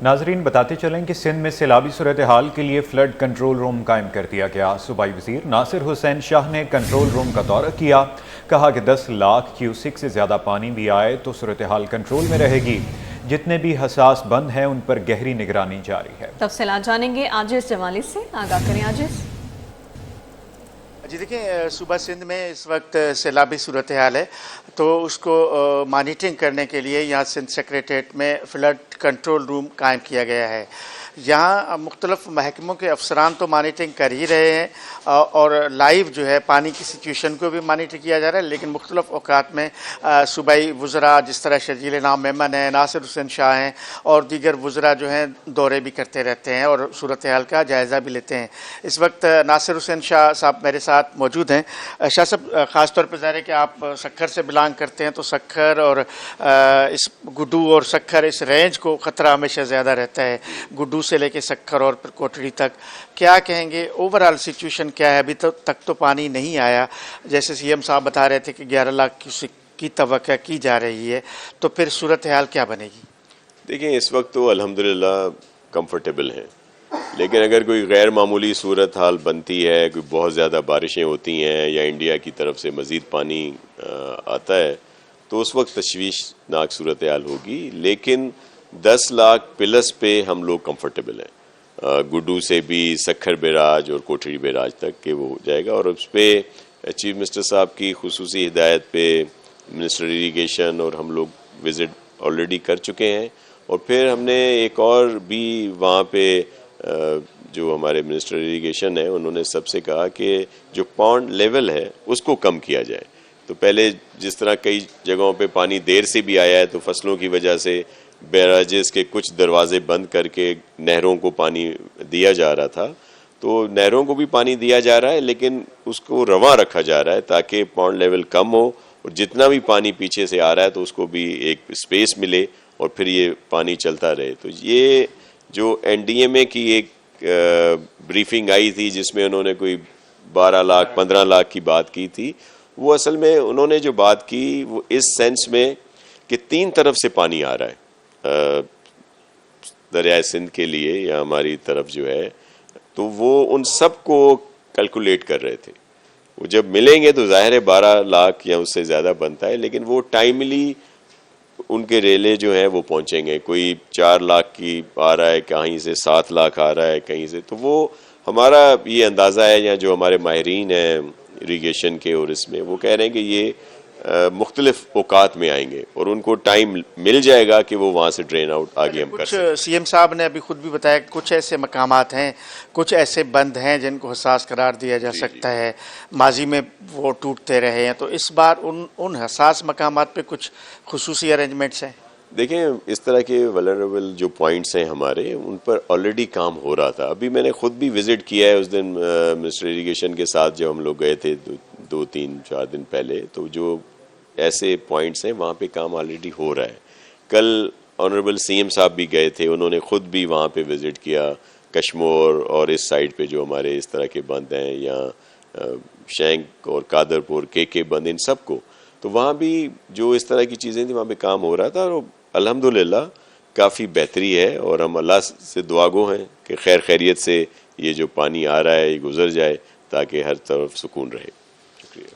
नाजरीन बताते चलें कि सिंध में सैलाबी सूरत हाल के लिए फ्लड कंट्रोल रूम कायम कर दिया गया। सूबाई वज़ीर नासिर हुसैन शाह ने कंट्रोल रूम का दौरा किया। कहा कि 10 लाख क्यूसिक से ज़्यादा पानी भी आए तो सूरत हाल कंट्रोल में रहेगी। जितने भी हसास बंद हैं उन पर गहरी निगरानी जारी है। तफसीलात जानेंगे आजिज़ जमाली से। आगाह करें आजिज़। जी देखिए, सूबा सिंध में इस वक्त सैलाबी सूरत हाल है, तो उसको मॉनिटरिंग करने के लिए यहाँ सिंध सेक्रेटेरिएट में फ्लड कंट्रोल रूम कायम किया गया है। यहाँ मुख्तलिफ महकमों के अफसरान तो मॉनिटरिंग कर ही रहे हैं और लाइव जो है पानी की सिचुएशन को भी मॉनिटर किया जा रहा है, लेकिन मुख्तलिफ औकात में सूबाई वज़रा जिस तरह शर्जील नाम मेमन है, नासिर हुसैन शाह हैं और दीगर वज़रा जो हैं दौरे भी करते रहते हैं और सूरत हाल का जायज़ा भी लेते हैं। इस वक्त नासिर हुसैन शाह साहब मेरे साथ मौजूद हैं। शाह साहब, ख़ास तौर पर ज़ाहिर है कि आप सक्खर से बिलोंग करते हैं, तो सक्खर और इस गुड्डू और सक्खर इस रेंज को ख़तरा हमेशा ज़्यादा रहता है, गुड्डू से लेके सक्खर और फिर कोटड़ी तक। क्या कहेंगे, ओवरऑल सिचुएशन क्या है? अभी तक तो पानी नहीं आया, जैसे सीएम साहब बता रहे थे कि 11 लाख की तवक्को की जा रही है, तो फिर सूरत हाल क्या बनेगी? देखिए, इस वक्त तो अल्हम्दुलिल्लाह कंफर्टेबल हैं, लेकिन अगर कोई गैर मामूली सूरत हाल बनती है, कोई बहुत ज़्यादा बारिशें होती हैं या इंडिया की तरफ से मज़ीद पानी आता है, तो उस वक्त तशवीशनाक सूरत हाल होगी। लेकिन 10 लाख प्लस पे हम लोग कंफर्टेबल हैं। गुड्डू से भी सक्खर बैराज और कोठरी बैराज तक के वो हो जाएगा, और उस पर चीफ मिनिस्टर साहब की खुसूसी हिदायत पे मिनिस्टर इरीगेशन और हम लोग विज़िट ऑलरेडी कर चुके हैं। और फिर हमने एक और भी वहाँ पे जो हमारे मिनिस्टर इरीगेशन है उन्होंने सबसे कहा कि जो पॉन्ड लेवल है उसको कम किया जाए। तो पहले जिस तरह कई जगहों पे पानी देर से भी आया है, तो फसलों की वजह से बैराजेस के कुछ दरवाजे बंद करके नहरों को पानी दिया जा रहा था, तो नहरों को भी पानी दिया जा रहा है, लेकिन उसको रवां रखा जा रहा है ताकि पॉन्ड लेवल कम हो और जितना भी पानी पीछे से आ रहा है तो उसको भी एक स्पेस मिले और फिर ये पानी चलता रहे। तो ये जो एनडीएमए की एक ब्रीफिंग आई थी जिसमें उन्होंने कोई 12 लाख 15 लाख की बात की थी, वो असल में उन्होंने जो बात की वो इस सेंस में कि 3 तरफ से पानी आ रहा है दरियाए सिंध के लिए या हमारी तरफ जो है, तो वो उन सब को कैलकुलेट कर रहे थे। वो जब मिलेंगे तो जाहिर है 12 लाख या उससे ज़्यादा बनता है, लेकिन वो टाइमली उनके रेले जो हैं वो पहुंचेंगे। कोई 4 लाख की आ रहा है, कहीं से 7 लाख आ रहा है कहीं से, तो वो हमारा ये अंदाज़ा है, या जो हमारे माहिरीन हैं इरीगेशन के और इसमें वो कह रहे हैं कि ये मुख्तलिफ औकात में आएंगे और उनको टाइम मिल जाएगा कि वो वहाँ से ड्रेन आउट आगे हम कर सकते। सीएम साहब ने अभी खुद भी बताया कि कुछ ऐसे मकामात हैं, कुछ ऐसे बंद हैं जिनको हसास करार दिया जा सकता है, माजी में वो टूटते रहे हैं, तो इस बार उन हसास मकामात पे कुछ खुसूसी अरेंजमेंट्स हैं? देखें, इस तरह के वल्नरेबल जो पॉइंट्स हैं हमारे, उन पर ऑलरेडी काम हो रहा था। अभी मैंने खुद भी विजिट किया है उस दिन मिनिस्टर इरीगेशन के साथ जब हम लोग गए थे 2-3-4 दिन पहले, तो जो ऐसे पॉइंट्स हैं वहाँ पे काम ऑलरेडी हो रहा है। कल ऑनरेबल सीएम साहब भी गए थे, उन्होंने खुद भी वहाँ पे विजिट किया, कश्मोर और इस साइड पे जो हमारे इस तरह के बंद हैं, या शैंक और कादरपुर के बंद, इन सब को, तो वहाँ भी जो इस तरह की चीज़ें थी वहाँ पे काम हो रहा था और अल्हम्दुलिल्लाह काफ़ी बेहतरी है। और हम अल्लाह से दुआगो हैं कि खैर खैरियत से ये जो पानी आ रहा है ये गुजर जाए ताकि हर तरफ सुकून रहे। शुक्रिया।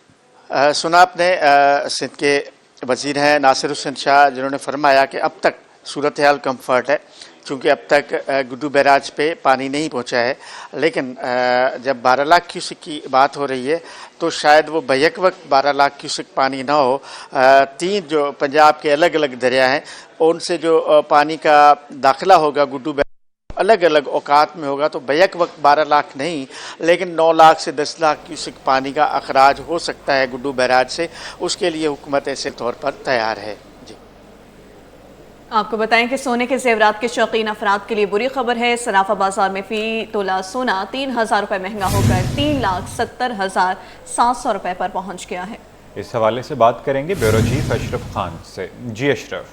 सुना आपने सिंध के वज़ीर हैं नासिर हुसैन शाह, जिन्होंने फरमाया कि अब तक सूरत हाल कम्फर्ट है क्योंकि अब तक गुड्डू बैराज पे पानी नहीं पहुंचा है, लेकिन जब 12 लाख क्यूसिक की बात हो रही है तो शायद वो बैक वक्त 12 लाख क्यूसिक पानी ना हो। 3 जो पंजाब के अलग अलग दरिया हैं उनसे जो पानी का दाखिला होगा गुड्डू बैराज अलग अलग औकात में होगा, तो बैक वक्त 12 लाख नहीं लेकिन 9 लाख से 10 लाख क्यूसिक पानी का अखराज हो सकता है गुड्डू बैराज से। उसके लिए हुकूमत ऐसे तौर पर तैयार है। आपको बताएं कि सोने के जेवरात के शौकीन अफराद के लिए बुरी खबर है। सराफा बाजार में फी तोला सोना 3000 रुपये महंगा होकर 3,70,700 रुपये पर पहुंच गया है। इस हवाले से बात करेंगे ब्यूरो चीफ अशरफ खान से। जी अशरफ।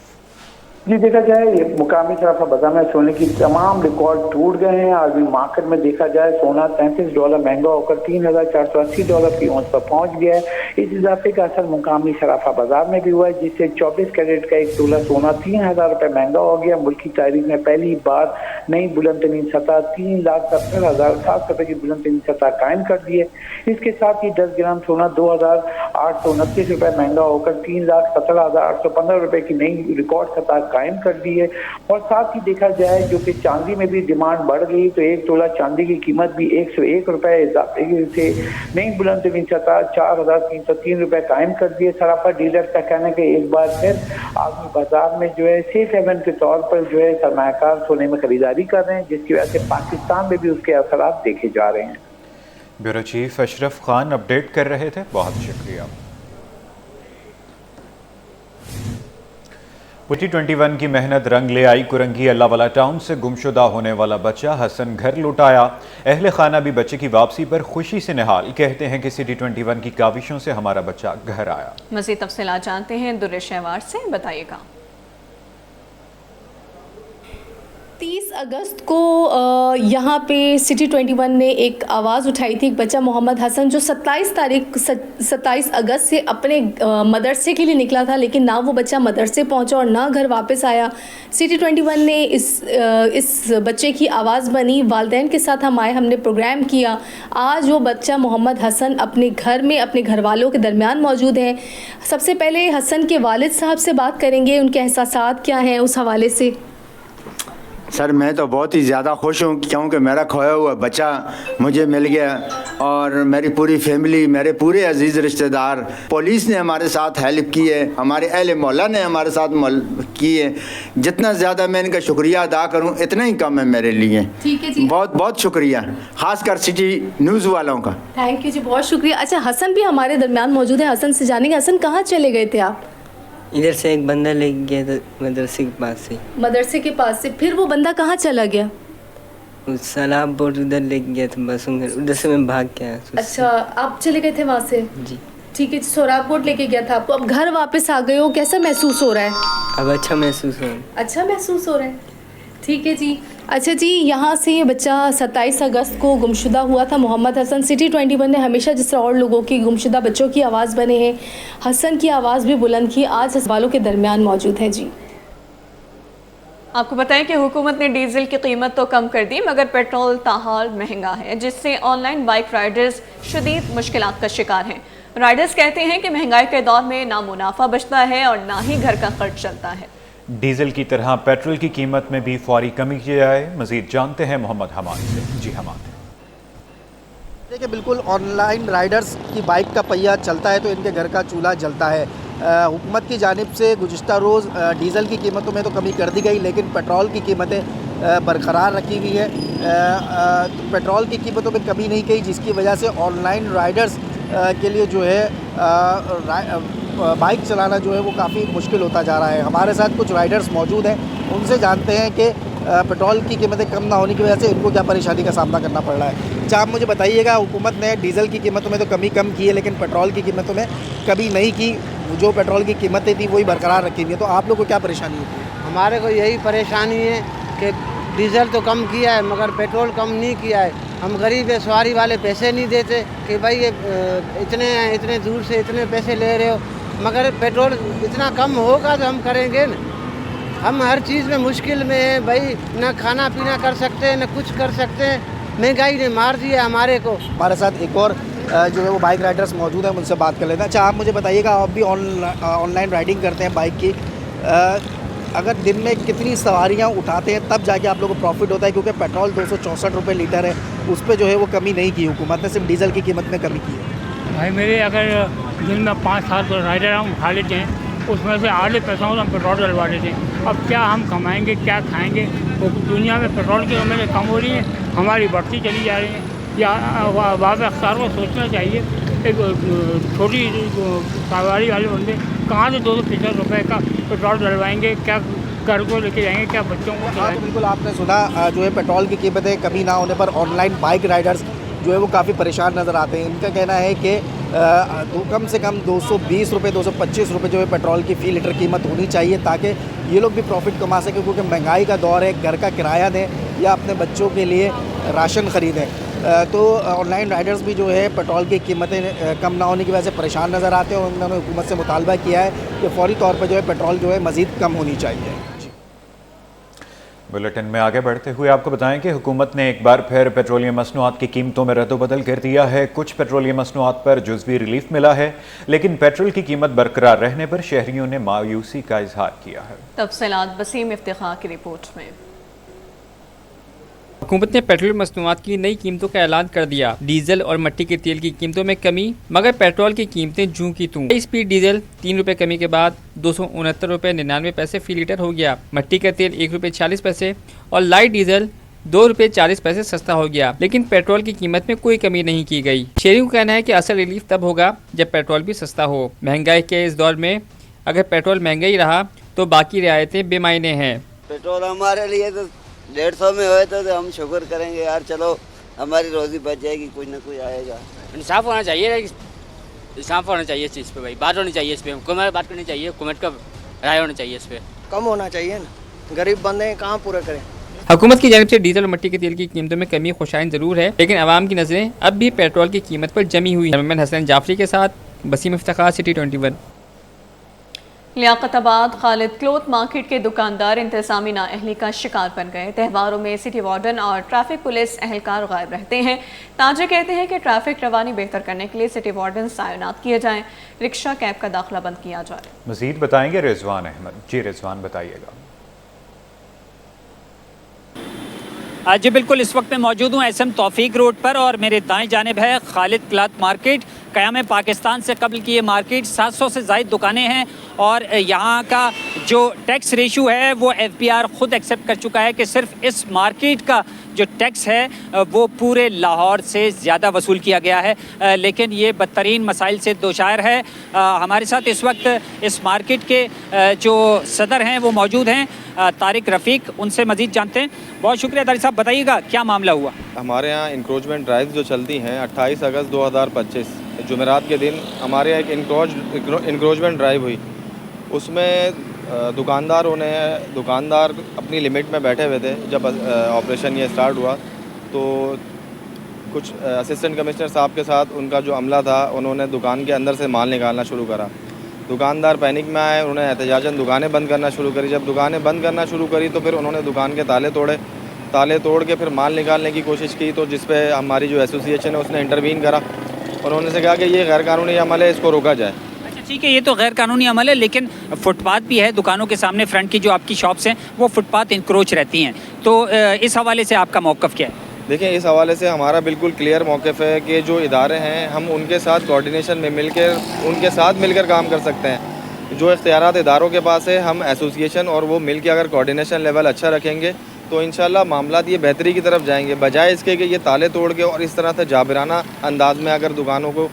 जी, देखा जाए ये मुकामी सराफा बाजार में सोने की तमाम रिकॉर्ड टूट गए हैं। आज भी मार्केट में देखा जाए सोना $33 महंगा होकर $3,480 की औंस पर पहुंच गया है। इस इजाफे का असर मुकामी सराफा बाजार में भी हुआ है, जिससे 24 कैरेट का 1 तोला सोना ₹3,000 महंगा हो गया। मुल्क की तारीख में पहली बार नई बुलंदतरीन सतह $3,70,700 की बुलंदतरीन सतह कायम कर दी है। इसके साथ ही 10 ग्राम सोना ₹2,829 महंगा होकर $3,17,815 की नई रिकॉर्ड सतह कायम कर दी है। और साथ ही देखा जाए जो कि चांदी में भी डिमांड बढ़ गई, तो 1 तोला चांदी की कीमत भी ₹101 इजाफे से नई बुलंदतरीन सतह ₹4,303 कायम कर दिए। सराफा डीलर का कहना है कि एक बार फिर आदमी बाजार में जो है सेफ हेवन के तौर पर जो है सरमायाकार सोने में खरीदारी कर रहे हैं, जिसकी वजह से पाकिस्तान में भी उसके असरात देखे जा रहे हैं। Bureau chief Ashraf Khan update कर रहे थे, बहुत शुक्रिया। T21 की मेहनत रंग ले आई। कुरंगी अल्लाहवाला टाउन से गुमशुदा होने वाला बच्चा हसन घर लौट आया। अहले खाना भी बच्चे की वापसी पर खुशी से निहाल, कहते हैं कि T21 की काविशों से हमारा बच्चा घर आया। मज़ीद तफसीलात जानते हैं दुर्र शहवार से, बताइएगा। 30 अगस्त को यहाँ पे T21 ने एक आवाज़ उठाई थी। एक बच्चा मोहम्मद हसन जो 27 अगस्त से अपने मदरसे के लिए निकला था, लेकिन ना वो बच्चा मदरसे पहुँचा और ना घर वापस आया। T21 ने इस बच्चे की आवाज़ बनी। वालिदैन के साथ हम आए, हमने प्रोग्राम किया। आज वो बच्चा मोहम्मद हसन अपने घर में अपने घर वालों के दरमियान मौजूद हैं। सबसे पहले हसन के वालिद साहब से बात करेंगे, उनके एहसासात क्या हैं उस हवाले से। सर मैं तो बहुत ही ज़्यादा खुश हूँ क्योंकि मेरा खोया हुआ बच्चा मुझे मिल गया और मेरी पूरी फैमिली, मेरे पूरे अजीज़ रिश्तेदार, पुलिस ने हमारे साथ हेल्प की है, हमारे अहले मोहल्ला ने हमारे साथ की है। जितना ज़्यादा मैं इनका शुक्रिया अदा करूँ इतना ही कम है मेरे लिए। ठीक है जी, बहुत बहुत शुक्रिया, ख़ासकर सिटी न्यूज़ वालों का। थैंक यू जी, बहुत शुक्रिया। अच्छा, हसन भी हमारे दरमियान मौजूद है, हसन से जानेंगे। हसन, कहाँ चले गए थे आप? इधर से एक बंदा ले गया था मदरसे के पास से। मदरसे के पास से फिर वो बंदा कहाँ चला गया? उस सलाब बोर्ड उधर ले गया था, बस उधर से मैं भाग के आया। अच्छा, आप चले गए थे वहाँ से? जी ठीक है। सोराब बोर्ड लेके गया था आपको, अब घर वापस आ गए हो, कैसा महसूस हो रहा है? अब अच्छा महसूस हो रहा है। अच्छा महसूस हो रहा है, ठीक है जी। अच्छा जी, यहाँ से ये बच्चा 27 अगस्त को गुमशुदा हुआ था, मोहम्मद हसन। T21 ने हमेशा जिस तरह और लोगों की गुमशुदा बच्चों की आवाज़ बने हैं, हसन की आवाज़ भी बुलंद की। आज इस वालों के दरमियान मौजूद है जी। आपको बताएं कि हुकूमत ने डीजल की कीमत तो कम कर दी, मगर पेट्रोल ताहाल महंगा है, जिससे ऑनलाइन बाइक राइडर्स शदीद मुश्किलात का शिकार हैं। राइडर्स कहते हैं कि महंगाई के दौर में ना मुनाफा बचता है और ना ही घर का खर्च चलता है। डीजल की तरह पेट्रोल की कीमत में भी फौरी कमी की जाए, मजीद जानते हैं मोहम्मद हमाद से। जी हमाद। देखिए, बिल्कुल ऑनलाइन राइडर्स की बाइक का पहिया चलता है तो इनके घर का चूल्हा जलता है। हुकूमत की जानिब से गुज़िश्ता रोज़ डीज़ल की कीमतों में तो कमी कर दी गई, लेकिन पेट्रोल की कीमतें बरकरार रखी हुई है। पेट्रोल की कीमतों में कमी नहीं की, जिसकी वजह से ऑनलाइन राइडर्स के लिए जो है बाइक चलाना जो है वो काफ़ी मुश्किल होता जा रहा है। हमारे साथ कुछ राइडर्स मौजूद हैं, उनसे जानते हैं कि पेट्रोल की कीमतें कम ना होने की वजह से इनको क्या परेशानी का सामना करना पड़ रहा है। अच्छा, आप मुझे बताइएगा, हुकूमत ने डीज़ल की कीमतों में तो कमी कम की है, लेकिन पेट्रोल की कीमतों में कमी नहीं की। जो पेट्रोल की कीमतें थी वही बरकरार रखी हुई है, तो आप लोग को क्या परेशानी होती है? हमारे को यही परेशानी है कि डीज़ल तो कम किया है मगर पेट्रोल कम नहीं किया है। हम गरीब है, सवारी वाले पैसे नहीं देते कि भाई ये इतने दूर से इतने पैसे ले रहे हो, मगर पेट्रोल इतना कम होगा तो हम करेंगे न। हम हर चीज़ में मुश्किल में है भाई, ना खाना पीना कर सकते हैं, ना कुछ कर सकते हैं। महंगाई ने मार दिया हमारे को। हमारे साथ एक और जो है वो बाइक राइडर्स मौजूद हैं, उनसे बात कर लेते हैं। अच्छा, आप मुझे बताइएगा, आप भी ऑनलाइन राइडिंग करते हैं बाइक की, अगर दिन में कितनी सवारियां उठाते हैं तब जाके आप लोगों को प्रॉफिट होता है? क्योंकि पेट्रोल 264 रुपये लीटर है, उस पर जो है वो कमी नहीं की हुकूमत ने, सिर्फ डीज़ल की कीमत में कमी की है। भाई मेरे अगर दिन में 5-7 राइडर हम उठा लेते हैं, उसमें से आधे पैसों से हम पेट्रोल डलवा लेते हैं। अब क्या हम कमाएंगे, क्या खाएंगे? तो दुनिया में पेट्रोल की कीमतें कम हो रही हैं, हमारी बढ़ती चली जा रही हैं। या वाज़ अख्तार को सोचना चाहिए, एक छोटी कारोबारी वाले बंदे कहाँ से 250 रुपये का पेट्रोल डलवाएंगे? क्या घर को लेके जाएंगे, क्या बच्चों को? हाँ, तो बिल्कुल आपने सुना, जो है पेट्रोल की कीमतें कमी ना होने पर ऑनलाइन बाइक राइडर्स जो है वो काफ़ी परेशान नज़र आते हैं। इनका कहना है कि कम से कम 220 रुपये 225 रुपये जो है पेट्रोल की फ़ी लीटर कीमत होनी चाहिए, ताकि ये लोग भी प्रॉफिट कमा सकें, क्योंकि महंगाई का दौर है, घर का किराया दें या अपने बच्चों के लिए राशन ख़रीदें। तो ऑनलाइन राइडर्स भी जो है पेट्रोल की कीमतें कम ना होने की वजह से परेशान नज़र आते हैं और उन्होंने हुकूमत से मुतालबा किया है कि फ़ौरी तौर पर जो है पेट्रोल जो है मज़ीद कम होनी चाहिए। बुलेटिन में आगे बढ़ते हुए आपको बताएं कि हुकूमत ने एक बार फिर पेट्रोलियम मसनूआत की कीमतों में रद्दबदल कर दिया है। कुछ पेट्रोलियम मसनूआत पर जुज़वी रिलीफ मिला है, लेकिन पेट्रोल की कीमत बरकरार रहने पर शहरियों ने मायूसी का इजहार किया है। तफसीलात वसीम इफ्तिखार की रिपोर्ट में। हुकूमत ने पेट्रोल मसनूआत की नई कीमतों का ऐलान कर दिया। डीजल और मिट्टी के तेल की कीमतों में कमी, मगर पेट्रोल की कीमतें जूं की तूं। स्पीड डीजल 3 रुपये कमी के बाद 269 रुपये 99 पैसे फी लीटर हो गया। मिट्टी का तेल 1 रुपये 40 पैसे और लाइट डीजल 2 रुपये 40 पैसे सस्ता हो गया। लेकिन पेट्रोल की कीमत में कोई कमी नहीं की गई। शहरियों का कहना है कि असल रिलीफ तब होगा जब पेट्रोल भी सस्ता हो। महंगाई के इस दौर में अगर पेट्रोल महंगा ही रहा तो बाकी रियायतें बेमायने हैं। पेट्रोल हमारे लिए तो 150 में होए तो हम शुक्र करेंगे यार, चलो हमारी रोजी बच जाएगी, कुछ ना कुछ आएगा। इंसाफ होना चाहिए, इंसाफ होना चाहिए इस चीज़ पे भाई, बात होनी चाहिए इस पे, हुकूमत बात करनी चाहिए, हुकूमत का राय होना चाहिए इस पे। कम होना चाहिए ना, गरीब बंदे कहाँ पूरा करें। हुकूमत की जानिब से डीजल और मिट्टी के तेल की कीमतों में कमी खुशाइन ज़रूर है, लेकिन आवाम की नज़रें अब भी पेट्रोल की कीमत पर जमी हुई है। मोहम्मद हसन जाफरी के साथ Wasim Iftikhar, city 21। Liaquatabad Khalid cloth market के दुकानदार इंतजामी नाअहली का शिकार बन गए। त्योहारों में सिटी वार्डन और ट्रैफिक पुलिस एहलकार गायब रहते हैं। ताजिर कहते हैं कि ट्रैफिक रवानी बेहतर करने के लिए सिटी वार्डन तैनात किए जाएं, रिक्शा कैब का दाखिला बंद किया जाए। मजीद बताएंगे रिजवान अहमद। जी रिजवान, बताइएगा। जी बिल्कुल, इस वक्त मैं मौजूद हूँ SM तौफीक रोड पर और मेरे दाएं जानिब है खालिद क्लॉथ मार्केट। क़याम पाकिस्तान से कबल की ये मार्केट 700 से ज़ायद दुकानें हैं और यहाँ का जो टैक्स रेशू है वो FBR ख़ुद एक्सेप्ट कर चुका है कि सिर्फ इस मार्केट का जो टैक्स है वो पूरे लाहौर से ज़्यादा वसूल किया गया है। लेकिन ये बदतरीन मसाइल से दोचार है। हमारे साथ इस वक्त इस मार्केट के जो सदर हैं वो मौजूद हैं, तारिक रफ़ीक, उनसे मज़ीद जानते हैं। बहुत शुक्रिया तारिक साहब, बताइएगा क्या मामला हुआ। हमारे यहाँ इंक्रोचमेंट ड्राइव जो चलती हैं 28 अगस्त 2025 जुमेरात के दिन हमारे यहाँ एक इंक्रोचमेंट ड्राइव हुई। उसमें दुकानदार अपनी लिमिट में बैठे हुए थे। जब ऑपरेशन ये स्टार्ट हुआ तो कुछ असिस्टेंट कमिश्नर साहब के साथ उनका जो अमला था उन्होंने दुकान के अंदर से माल निकालना शुरू करा। दुकानदार पैनिक में आए, उन्होंने एहतजाजन दुकानें बंद करना शुरू करी। जब दुकानें बंद करना शुरू करी तो फिर उन्होंने दुकान के ताले तोड़ के फिर माल निकालने की कोशिश की। तो जिस पे हमारी जो एसोसिएशन है उसने इंटरवीन करा। उन्होंने से कहा कि ये गैर कानूनी अमल है, इसको रोका जाए। अच्छा ठीक है, ये तो गैर कानूनी अमल है, लेकिन फुटपाथ भी है दुकानों के सामने, फ्रंट की जो आपकी शॉप्स हैं वो फुटपाथ इंक्रोच रहती हैं। तो इस हवाले से आपका मौक़िफ़ क्या है? देखिए, इस हवाले से हमारा बिल्कुल क्लियर मौक़िफ़ है कि जो इदारे हैं हम उनके साथ कोऑर्डिनेशन में मिलकर काम कर सकते हैं। जो इख्तियारात इदारों के पास है, हम एसोसिएशन और वो मिल के अगर कोऑर्डिनेशन लेवल अच्छा रखेंगे तो इंशाल्लाह मामलात ये बेहतरी की तरफ जाएंगे, बजाय इसके कि ये ताले तोड़ के और इस तरह से जाबिराना अंदाज में अगर दुकानों को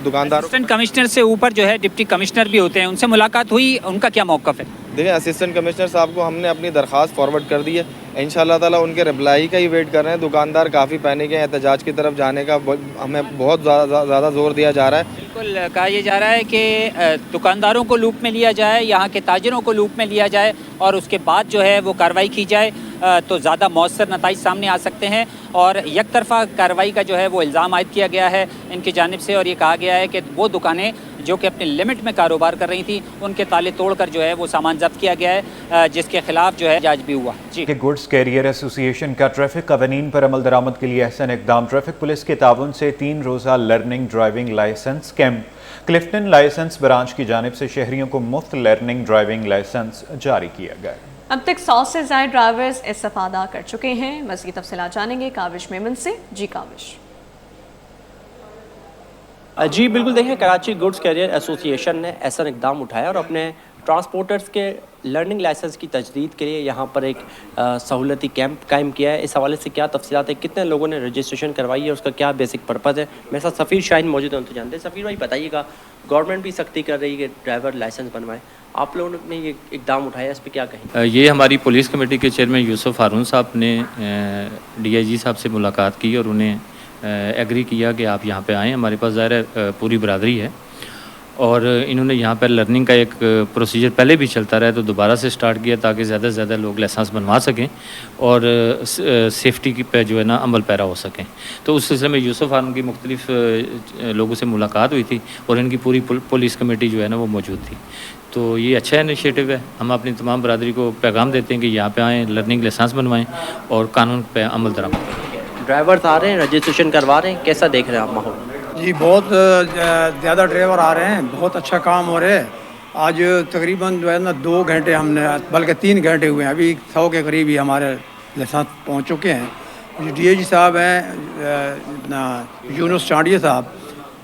दुकानदार। असिस्टेंट कमिश्नर से ऊपर जो है डिप्टी कमिश्नर भी होते हैं, उनसे मुलाकात हुई, उनका क्या मौक़िफ़ है? देखिए, असिस्टेंट कमिश्नर साहब को हमने अपनी दरख्वास्त फॉरवर्ड कर दी है। इंशाल्लाह ताला उनके रिप्लाई का ही वेट कर रहे हैं। दुकानदार काफ़ी पैनिक हैं, एहतजाज की तरफ जाने का हमें बहुत ज़्यादा जोर दिया जा रहा है। बिल्कुल कहा यह जा रहा है कि दुकानदारों को लूप में लिया जाए, यहाँ के ताजिरों को लूप में लिया जाए और उसके बाद जो है वो कार्रवाई की जाए तो ज़्यादा मौसर नताइज सामने आ सकते हैं। और एक तरफ़ा कार्रवाई का जो है वो इल्ज़ाम आयद किया गया है इनकी जानिब से और ये कहा गया है कि वो दुकानें जो कि अपने लिमिट में कारोबार कर रही थी उनके ताले तोड़कर जो है वो सामान जब्त किया गया है, जिसके खिलाफ जो है जांच भी हुआ। जी, गुड्स कैरियर एसोसिएशन का ट्रैफिक कवानीन पर अमल दरामद के लिए अहसन इक़दाम। ट्रैफिक पुलिस के ताउन से 3 रोज़ा learning driving licence camp Clifton licence branch की जानिब से शहरियों को मुफ्त लर्निंग ड्राइविंग लाइसेंस जारी किया गया। अब तक 100 से ज़ायद ड्राइवर्स इस्तीफ़ा कर चुके हैं। मज़ीद तफ़सीलात जानेंगे काविश मेमन से। जी काविश। जी बिल्कुल, देखिए कराची गुड्स कैरियर एसोसिएशन ने ऐसा इकदाम उठाया और अपने ट्रांसपोर्टर्स के लर्निंग लाइसेंस की तजदीद के लिए यहाँ पर एक सहूलती कैंप कायम किया है। इस हवाले से क्या तफसीलात है, कितने लोगों ने रजिस्ट्रेशन करवाई है, उसका क्या बेसिक पर्पज़ है, मेरे साथ सफ़ीर शाहीन मौजूद हैं, उनसे जानते हैं। सफ़ीर भाई बताइएगा, गवर्नमेंट भी सख्ती कर रही है कि ड्राइवर लाइसेंस बनवाएं, आप लोगों ने ये इकदाम उठाया, इस पर क्या कहें? ये हमारी पुलिस कमेटी के चेयरमैन यूसुफ हारून साहब ने DIG साहब से मुलाकात की और उन्हें एग्री किया कि आप यहाँ पे आएँ। हमारे पास ज़ाहिर है पूरी बरादरी है और इन्होंने यहाँ पर लर्निंग का एक प्रोसीजर पहले भी चलता रहा है तो दोबारा से स्टार्ट किया ताकि ज़्यादा से ज़्यादा लोग लाइसेंस बनवा सकें और सेफ्टी की पे जो है ना अमल पैरा हो सकें। तो उस सिलसिले में यूसुफ फार्म की मुख्तलिफ लोगों से मुलाकात हुई थी और इनकी पूरी पुलिस कमेटी जो है ना वो मौजूद थी। तो ये अच्छा इनिशिएटिव है। हम अपनी तमाम बरादरी को पैगाम देते हैं कि यहाँ पे आएँ, लर्निंग लाइसेंस बनवाएँ और कानून पे अमल दरामद करें। ड्राइवर्स आ रहे हैं, रजिस्ट्रेशन करवा रहे हैं, कैसा देख रहे हैं आप माहौल? जी बहुत ज़्यादा ड्राइवर आ रहे हैं, बहुत अच्छा काम हो रहा है। आज तकरीबन जो है ना 2 घंटे हमने, बल्कि 3 घंटे हुए हैं, अभी 100 के करीब ही हमारे लाइसेंस पहुंच चुके हैं। जो DIG साहब हैं यूनुस चांडिया साहब,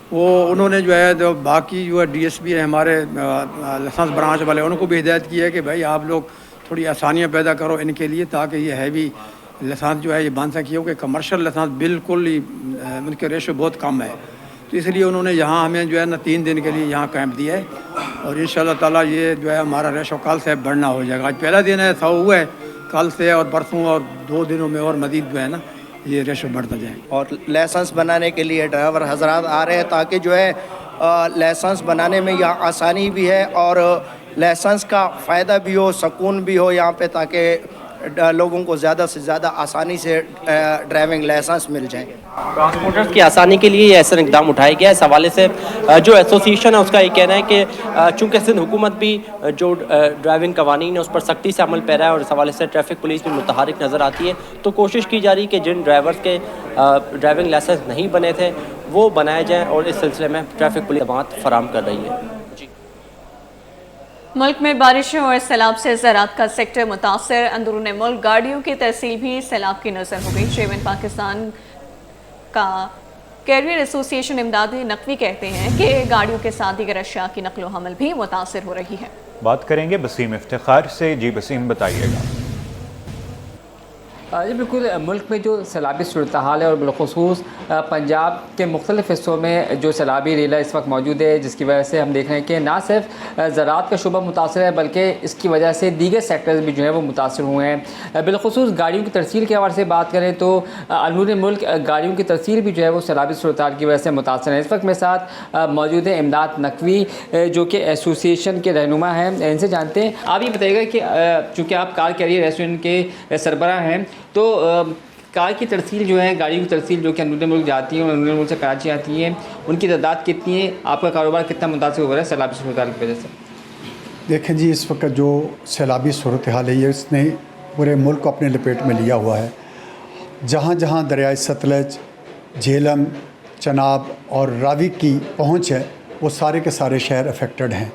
वो उन्होंने जो है जो बाकी जो है DSP है हमारे लाइसेंस ब्रांच वाले, उनको भी हिदायत की है कि भाई आप लोग थोड़ी आसानियाँ पैदा करो इनके लिए ताकि ये हैवी लाइसेंस जो है ये बन सके, क्योंकि कमर्शियल लाइसेंस बिल्कुल ही उनके रेशो बहुत कम है। तो इसलिए उन्होंने यहाँ हमें जो है ना 3 दिन के लिए यहाँ कैंप दिया है और इंशाल्लाह ताला ये जो है हमारा रेशो कल से बढ़ना हो जाएगा। आज पहला दिन है, 100 हुआ है, कल से और परसों और 2 दिनों में और मज़ीद जो है ना ये रेशो बढ़ता जाए। और लाइसेंस बनाने के लिए ड्राइवर हजरात आ रहे हैं ताकि जो है लाइसेंस बनाने में यहाँ आसानी भी है और लाइसेंस का फ़ायदा भी हो, सुकून भी हो यहाँ पे, ताकि लोगों को ज़्यादा से ज़्यादा आसानी से ड्राइविंग लाइसेंस मिल जाए। ट्रांसपोर्टर्स की आसानी के लिए ऐसा इकदाम उठाया गया है। इस हवाले से जो एसोसिएशन है उसका ये कहना है कि चूँकि सिंध हुकूमत भी जो ड्राइविंग कवानीन है उस पर सख्ती से अमल पैरा है और इस हवाले से ट्रैफिक पुलिस भी मुतहरिक नज़र आती है, तो कोशिश की जा रही है कि जिन ड्राइवर्स के ड्राइविंग लाइसेंस नहीं बने थे वो बनाए जाएँ और इस सिलसिले में ट्रैफिक पुलिस खदमात फराहम कर रही है। मुल्क में बारिशों और सैलाब से ज़राअत का सेक्टर मुतासर, अंदरूनी मुल्क गाड़ियों की तरसील भी सैलाब की नज़र हो गई। चेयरमैन पाकिस्तान का कैरियर एसोसिएशन इमदाद नकवी कहते हैं कि गाड़ियों के साथ दीगर अशिया की नकलो हमल भी मुतासर हो रही है। बात करेंगे बसीम इफ्तिखार से। जी बसीम, बताइएगा। जी बिल्कुल, मुल्क में जो सैलाबी सूरत हाल है और बिलखुसूस पंजाब के मुख्तलिफ़ हिस्सों में जो सैलाबी रेला इस वक्त मौजूद है, जिसकी वजह से हम देख रहे हैं कि ना सिर्फ ज़राअत का शुबा मुतासर है बल्कि इसकी वजह से दीगर सेक्टर्स भी जो है वो मुतासर हुए हैं। बिलखुसूस गाड़ियों की तरसील के हवाले से बात करें तो अंदरूनी मुल्क गाड़ियों की तरसील भी जो है वो सैलाबी सूरत हाल की वजह से मुतासर है। इस वक्त मेरे साथ मौजूद है इमदाद नकवी जो कि एसोसिएशन के रहनुमा हैं, इनसे जानते हैं। आप ये बताइएगा कि चूँकि आप कार कैरियर एसोसिएशन के सरबराह हैं, तो कार की तरसील जो है, गाड़ियों की तरसील जो कि अंदरूनी मुल्क जाती हैं और अंदरूनी मुल्क से कराची आती हैं, उनकी तादाद कितनी है? आपका कारोबार कितना मुतासिर हो रहा है सैलाबी सूरत हाल की वजह से? देखें जी, इस वक्त जो सैलाबी सूरत हाल है ये इसने पूरे मुल्क को अपने लपेट में लिया हुआ है। जहाँ जहाँ दरियाए सतलज, झेलम, चनाब और रावी की पहुँच है वो सारे के सारे शहर अफेक्टेड हैं।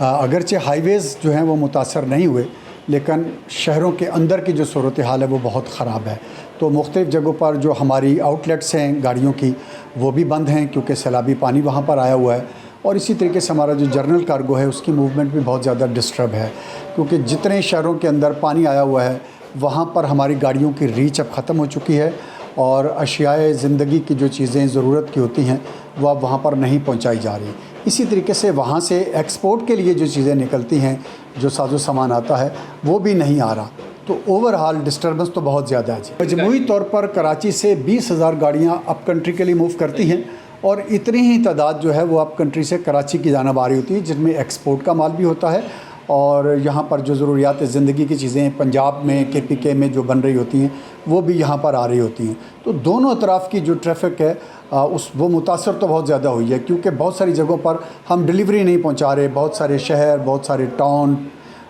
अगरचे हाईवेज़ जो हैं वो मुतासर नहीं हुए, लेकिन शहरों के अंदर की जो सूरत हाल है वो बहुत ख़राब है। तो मुख्तलिफ़ जगहों पर जो हमारी आउटलेट्स हैं गाड़ियों की वो भी बंद हैं क्योंकि सैलाबी पानी वहाँ पर आया हुआ है। और इसी तरीके से हमारा जो जर्नल कार्गो है उसकी मूवमेंट भी बहुत ज़्यादा डिस्टर्ब है, क्योंकि जितने शहरों के अंदर पानी आया हुआ है वहाँ पर हमारी गाड़ियों की रीच अब ख़त्म हो चुकी है और अशियाए ज़िंदगी की जो चीज़ें ज़रूरत की होती हैं वो अब वहाँ पर नहीं पहुँचाई जा रही। इसी तरीके से वहाँ से एक्सपोर्ट के लिए जो चीज़ें निकलती हैं, जो साजो सामान आता है वो भी नहीं आ रहा। तो ओवरऑल डिस्टर्बेंस तो बहुत ज़्यादा है जी। मजमूई तौर पर कराची से 20,000 गाड़ियाँ अप कंट्री के लिए मूव करती हैं और इतनी ही तादाद जो है वो अप कंट्री से कराची की जानिब आ रही होती है, जिनमें एक्सपोर्ट का माल भी होता है और यहाँ पर जो ज़रूरियात ज़िंदगी की चीज़ें पंजाब में KPK में जो बन रही होती हैं वो भी यहाँ पर आ रही होती हैं। तो दोनों तरफ की जो ट्रैफिक है वो मुतासर तो बहुत ज़्यादा हुई है, क्योंकि बहुत सारी जगहों पर हम डिलीवरी नहीं पहुँचा रहे। बहुत सारे शहर, बहुत सारे टाउन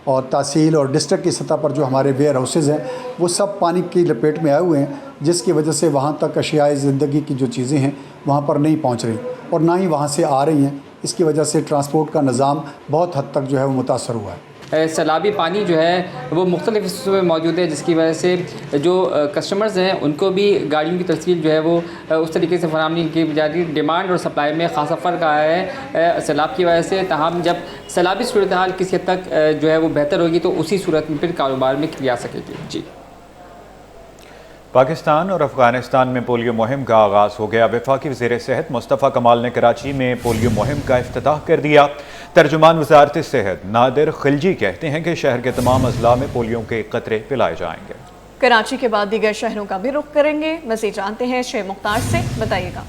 और तहसील और डिस्ट्रिक्ट की सतह पर जो हमारे वेयर हाउसेज़ हैं वो सब पानी की लपेट में आए हुए हैं, जिसकी वजह से वहाँ तक अशियाए ज़िंदगी की जो चीज़ें हैं वहाँ पर नहीं पहुँच रही और ना ही वहाँ से आ रही हैं। इसकी वजह से ट्रांसपोर्ट का निज़ाम बहुत हद तक जो है वो मुतासर हुआ है। सैलाबी पानी जो है वो मुख्तलिफ़ हिस्सों में मौजूद है, जिसकी वजह से जो कस्टमर्स हैं उनको भी गाड़ियों की तरसील जो है वो उस तरीके से फराहम नहीं की जा रही। डिमांड और सप्लाई में खासा फ़र्क आया है सैलाब की वजह से। तमाम जब सैलाबी सूरत हाल किसी हद तक जो है वो बेहतर होगी तो उसी सूरत में फिर कारोबार में किया सकेगी। जी। पाकिस्तान और अफगानिस्तान में पोलियो मुहिम का आगाज़ हो गया। वफाकी वज़ीर सेहत मुस्तफ़ा कमाल ने कराची में पोलियो मुहिम का इफ्तिताह कर दिया। तर्जुमान वज़ारत सेहत नादिर खिलजी कहते हैं कि शहर के तमाम अज़ला में पोलियो के कतरे पिलाए जाएंगे। कराची के बाद दीगर शहरों का भी रुख करेंगे। मज़ीद जानते हैं शेख मुख्तार से, बताइएगा।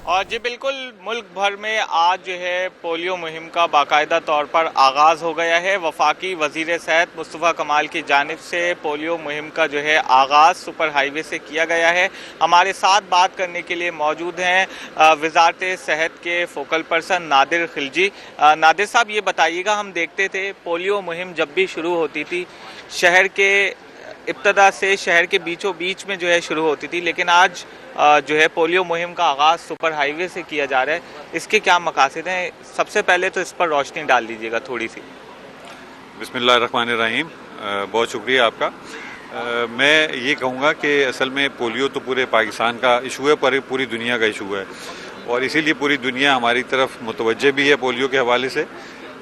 और जी बिल्कुल, मुल्क भर में आज जो है पोलियो मुहिम का बाकायदा तौर पर आगाज़ हो गया है। वफाकी वज़ीर सेहत मुस्तफ़ा कमाल की जानिब से पोलियो मुहिम का जो है आगाज़ सुपर हाईवे से किया गया है। हमारे साथ बात करने के लिए मौजूद हैं वज़ारत सेहत के फोकल पर्सन नादिर खिलजी। नादिर साहब, ये बताइएगा, हम देखते थे पोलियो मुहिम जब भी शुरू होती थी शहर के इब्तदा से शहर के बीचों बीच में जो है शुरू होती थी, लेकिन आज जो है पोलियो मुहिम का आगाज़ सुपर हाईवे से किया जा रहा है। इसके क्या मकासद हैं? सबसे पहले तो इस पर रोशनी डाल दीजिएगा थोड़ी सी। बिस्मिल्लाहिर्रहमानिर्रहीम, बहुत शुक्रिया आपका। मैं ये कहूँगा कि असल में पोलियो तो पूरे पाकिस्तान का इशू है, पर पूरी दुनिया का इशू है, और इसीलिए पूरी दुनिया हमारी तरफ मुतवज्जे भी है पोलियो के हवाले से।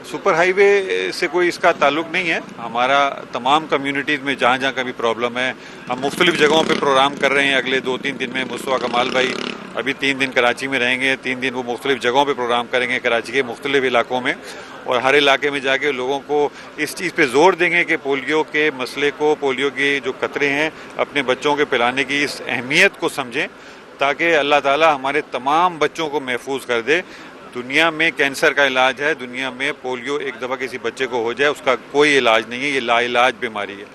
सुपर हाईवे से कोई इसका ताल्लुक नहीं है। हमारा तमाम कम्युनिटीज़ में जहाँ जहाँ कभी प्रॉब्लम है, हम मुख्तलिफ़ जगहों पे प्रोग्राम कर रहे हैं। अगले 2-3 दिन में मुस्तफ़ा कमाल भाई अभी 3 दिन कराची में रहेंगे, 3 दिन वो मुख्तलिफ़ जगहों पे प्रोग्राम करेंगे कराची के मुख्तलिफ़ इलाकों में, और हर इलाके में जाके लोगों को इस चीज़ पे ज़ोर देंगे कि पोलियो के मसले को, पोलियो के जो खतरे हैं अपने बच्चों के पिलाने की इस अहमियत को समझें, ताकि अल्लाह ताला हमारे तमाम बच्चों को महफूज कर दे। दुनिया में कैंसर का इलाज है, दुनिया में पोलियो एक दफ़ा किसी बच्चे को हो जाए उसका कोई इलाज नहीं है, ये लाइलाज बीमारी है।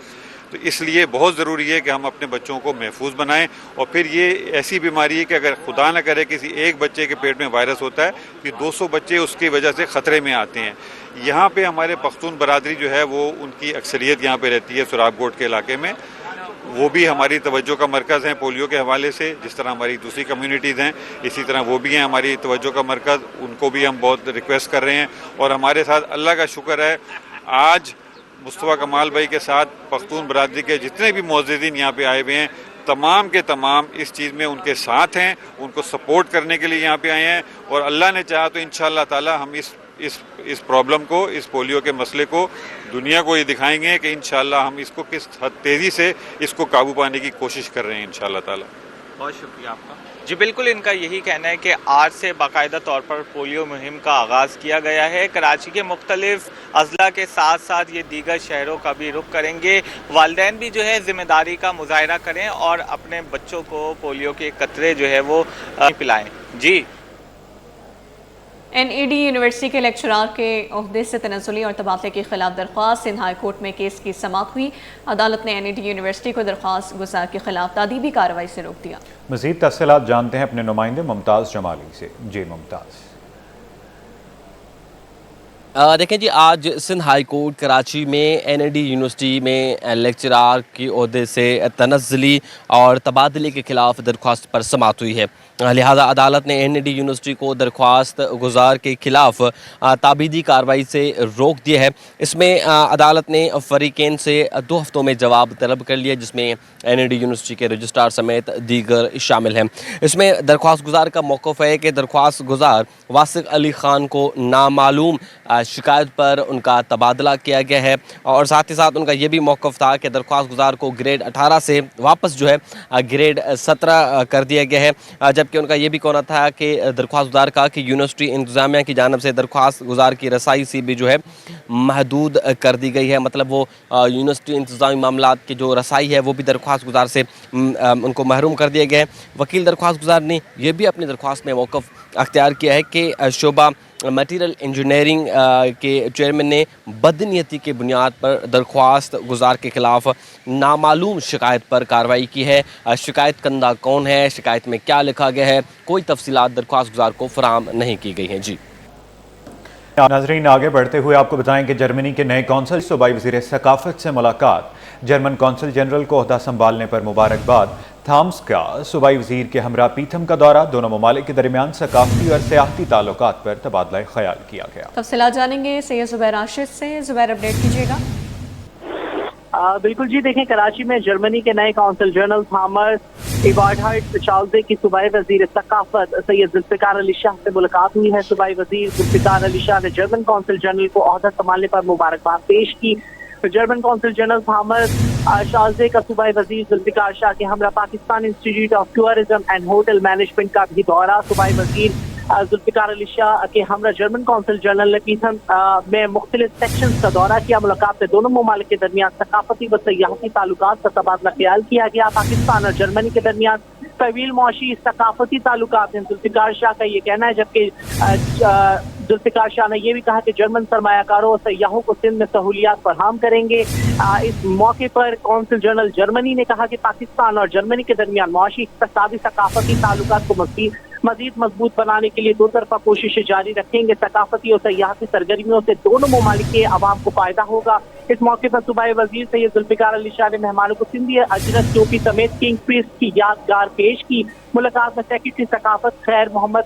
तो इसलिए बहुत ज़रूरी है कि हम अपने बच्चों को महफूज बनाएं। और फिर ये ऐसी बीमारी है कि अगर खुदा न करे किसी एक बच्चे के पेट में वायरस होता है कि 200 बच्चे उसकी वजह से ख़तरे में आते हैं। यहाँ पे हमारे पख्तून बरादरी जो है वो उनकी अक्सरियत यहाँ पे रहती है सुराबकोट के इलाके में, वो भी हमारी तवज्जो का मरकज़ हैं पोलियो के हवाले से। जिस तरह हमारी दूसरी कम्युनिटीज़ हैं, इसी तरह वो भी हैं हमारी तवज्जो का मरकज़, उनको भी हम बहुत रिक्वेस्ट कर रहे हैं। और हमारे साथ अल्लाह का शुक्र है, आज मुस्तफ़ा कमाल भाई के साथ पख्तून बरादरी के जितने भी मुअज़्ज़िज़ीन यहाँ पे आए हुए हैं, तमाम के तमाम इस चीज़ में उनके साथ हैं, उनको सपोर्ट करने के लिए यहाँ पे आए हैं। और अल्लाह ने चाहा तो इंशाअल्लाह ताला हम इस प्रॉब्लम को, इस पोलियो के मसले को दुनिया को ये दिखाएंगे कि इंशाअल्लाह हम इसको किस हद तेज़ी से इसको काबू पाने की कोशिश कर रहे हैं इंशाअल्लाह ताला। बहुत शुक्रिया आपका। जी बिल्कुल, इनका यही कहना है कि आज से बाकायदा तौर पर पोलियो मुहिम का आगाज़ किया गया है। कराची के मुख्तलिफ अजला के साथ साथ ये दीगर शहरों का भी रुख करेंगे। वालिदैन भी जो है ज़िम्मेदारी का मुजाहरा करें और अपने बच्चों को पोलियो के कतरे जो है वो पिलाएं। जी, NED यूनिवर्सिटी के लेक्चरार के ओहदे से तनज़्ज़ुली और तबादले के खिलाफ दरख्वास्त। सिंध हाई कोर्ट में केस की समाअत हुई। अदालत ने NED यूनिवर्सिटी को दरख्वास्त गुजार के खिलाफ तादीबी कार्रवाई से रोक दिया। मज़ीद तफ़सीलात जानते हैं अपने नुमाइंदे मुमताज़ जमाली से। जी मुमताज़। देखें जी, आज सिंध हाई कोर्ट कराची में NED यूनिवर्सिटी में लेक्चरार की ओहदे से तनज़्ज़ुली और तबादले के खिलाफ दरख्वास्त पर समाअत हुई है। लिहाजा अदालत ने NED यूनिवर्सिटी को दरख्वास्त गुजार के खिलाफ ताबीदी कार्रवाई से रोक दिया है। इसमें अदालत ने फ़रीक़ैन से 2 हफ़्तों में जवाब तलब कर लिया, जिसमें NED यूनिवर्सिटी के रजिस्ट्रार समेत दीगर शामिल हैं। इसमें दरख्वास्त गुजार का मौक़िफ़ है कि दरख्वास्त गुजार वासिक़ अली ख़ान को नामालूम शिकायत पर उनका तबादला किया गया है, और साथ ही साथ उनका ये भी मौक़िफ़ था कि दरख्वास्त गुजार को ग्रेड 18 से वापस जो है ग्रेड 17 कर दिया गया है। जबकि उनका ये भी कहना था कि दरख्वास्त गुजार का कि यूनिवर्सिटी इंतज़ामिया की जानिब से दरख्वास्त गुजार की रसाई से भी जो है महदूद कर दी गई है। मतलब वो यूनिवर्सिटी इंतज़ामी मामलात की जो रसाई है वो भी दरख्वास्त गुजार से उनको महरूम कर दिया गया है। वकील दरख्वास्त गुजार ने यह भी अपनी दरख्वास्त में मौक़िफ़ अख्तियार किया है कि शोबा मटीरियल इंजीनियरिंग के चेयरमैन ने बदनीयती के बुनियाद पर दरख्वास्त गुजार के खिलाफ नामालूम शिकायत पर कार्रवाई की है। शिकायत कंदा कौन है, शिकायत में क्या लिखा गया है, कोई तफसीलात दरख्वास्त गुजार को फराहम नहीं की गई हैं। जी नाज़रीन, आगे बढ़ते हुए आपको बताएं कि जर्मनी के नए कौंसल सूबाई वज़ीर सकाफ़त से मुलाकात। जर्मन कौंसल जनरल को ओहदा संभालने पर मुबारकबाद। थाम्स का सूबाई वज़ीर के हमरा पीथम का दौरा। दोनों ममालिक के दरमियान सकाफ़ती और सियाहती ताल्लुकात पर तबादला ख्याल किया गया। तफसीलात जानेंगे सैयद ज़ुबैर राशिद से। ज़ुबैर, अपडेट कीजिएगा। बिल्कुल जी, देखें कराची में जर्मनी के नए कौंसल जनरल थॉमस एबर्हार्ड चार्ल्स की सूबाई वज़ीर सकाफ़त सैयद जुल्फ़िकार अली शाह से मुलाकात हुई है। सूबाई वज़ीर जुल्फ़िकार अली शाह ने जर्मन कौंसल जनरल को ओहदा संभालने पर मुबारकबाद पेश की। German consul general Thomas Charles का सूबाई वज़ीर जुल्फ़िकार शाह के हमरा Pakistan institute of tourism and hotel management का भी दौरा। सूबाई वज़ीर जुल्फिकार अली शाह के हमरा जर्मन कौंसल जनरल ने पीथन में मुख्तलिफ सेक्शंस का दौरा किया। मुलाकात में दोनों ममालिक के दरमियान सकाफती व सयाहती ताल्लुकात का तबादला ख्याल किया गया। पाकिस्तान और जर्मनी के दरमियान तवील मुआशी सकाफती ताल्लुकात हैं, जुल्फिकार शाह का ये कहना है। जबकि जुल्फिकार शाह ने यह भी कहा कि जर्मन सरमायाकारों और सयाहों को सिंध में सहूलियात फराहम करेंगे। इस मौके पर कौंसल जनरल जर्मनी ने कहा कि पाकिस्तान और जर्मनी के दरमियान मुआशी इक़्तिसादी सकाफती ताल्लुकात को मजीद मजबूत बनाने के लिए दो तरफा कोशिशें जारी रखेंगे। सकाफती और सयाहती सरगर्मियों से दोनों ममालिक के अवाम को फायदा होगा। इस मौके पर सूबाई वजीर सैयद जुल्फिकार अली शाह ने मेहमानों को सिंधी अजरत टोपी समेत किंग प्रिंस की यादगार पेश की। मुलाकात में सेक्रेटरी सकाफत खैर मोहम्मद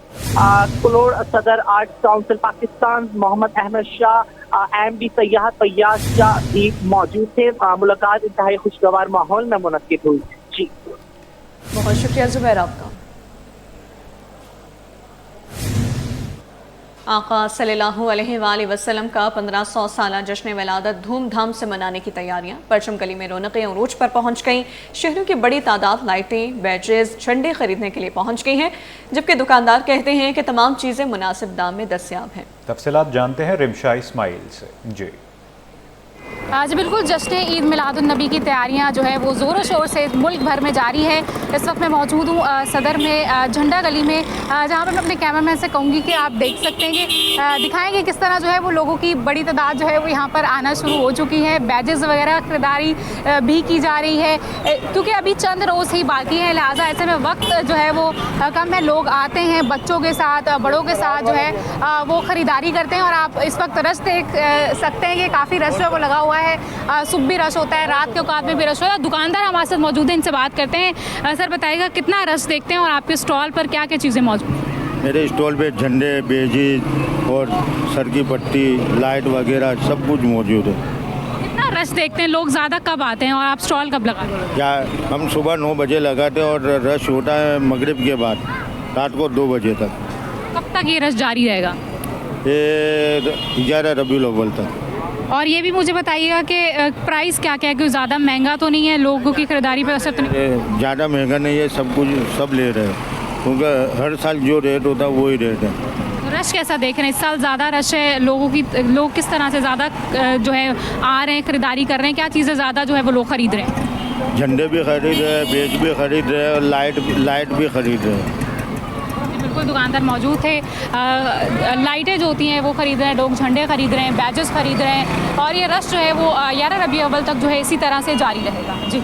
कुलोड़, सदर art council Pakistan Mohammad Ahmed Shah, MD सयाहत फैयाज शाह भी मौजूद थे। मुलाकात इंतहाई खुशगवार माहौल में मुनक्किद हुई। जी बहुत शुक्रिया जुबैर आपका। आका सल्लल्लाहु अलैहि वसल्लम का 1500 साला जश्न विलादत धूमधाम से मनाने की तैयारियां। परचम गली में रौनकें उरूज पर पहुंच गईं। शहरों की बड़ी तादाद लाइटें, बैजेस, झंडे खरीदने के लिए पहुंच गई हैं, जबकि दुकानदार कहते हैं कि तमाम चीज़ें मुनासिब दाम में दस्तयाब हैं। तफसीलात जानते हैं रिमशा इस्माइल से। जी आज बिल्कुल जश्न ईद मिलादुन्नबी की तैयारियां जो है वो ज़ोरों शोर से मुल्क भर में जारी है। इस वक्त मैं मौजूद हूँ सदर में झंडा गली में, जहाँ पर मैं अपने कैमरामैन से कहूँगी कि आप देख सकते हैं कि दिखाएंगे किस तरह जो है वो लोगों की बड़ी तादाद जो है वो यहाँ पर आना शुरू हो चुकी है। बैजेस वगैरह खरीदारी भी की जा रही है, क्योंकि अभी चंद रोज़ ही बाकी हैं, लिहाजा ऐसे में वक्त जो है वो कम है। लोग आते हैं बच्चों के साथ, बड़ों के साथ जो है वो ख़रीदारी करते हैं। और आप इस वक्त रश देख सकते हैं कि काफ़ी रश जो है वो लगा हुआ है। सुबह भी रश होता है, रात के औकात में भी रश होता है। दुकानदार हमारे साथ मौजूद हैं, इनसे बात करते हैं। सर बताइएगा कितना रश देखते हैं और आपके स्टॉल पर क्या क्या चीज़ें मौजूद हैं? मेरे स्टॉल पे झंडे, बेजी और सर की पट्टी, लाइट वगैरह सब कुछ मौजूद है। कितना रश देखते हैं? लोग ज़्यादा कब आते हैं और आप स्टॉल कब लगाते हैं? क्या हम सुबह 9 बजे लगाते हैं और रश होता है मगरिब के बाद रात को 2 बजे तक। कब तक ये रश जारी रहेगा? ये 11 रबीउल अव्वल तक। और ये भी मुझे बताइएगा कि प्राइस क्या क्या है, क्योंकि ज़्यादा महंगा तो नहीं है, लोगों की खरीदारी पर असर तो नहीं? ज़्यादा महंगा नहीं है, सब कुछ सब ले रहे हैं, क्योंकि हर साल जो रेट होता है वही रेट है। रश कैसा देख रहे हैं? इस साल ज़्यादा रश है, लोग किस तरह से ज़्यादा जो है आ रहे हैं, खरीदारी कर रहे हैं? क्या चीज़ें ज़्यादा जो है वो लोग खरीद रहे हैं? झंडे भी खरीद रहे हैं, बेज भी खरीद रहे हैं और लाइट भी खरीद रहे हैं। बिल्कुल दुकानदार मौजूद थे। लाइटें जो होती हैं वो ख़रीद रहे हैं लोग, झंडे खरीद रहे हैं, बैजेस खरीद रहे हैं। और ये रश जो है वो 11 रबी अव्वल तक जो है इसी तरह से जारी रहेगा। जी।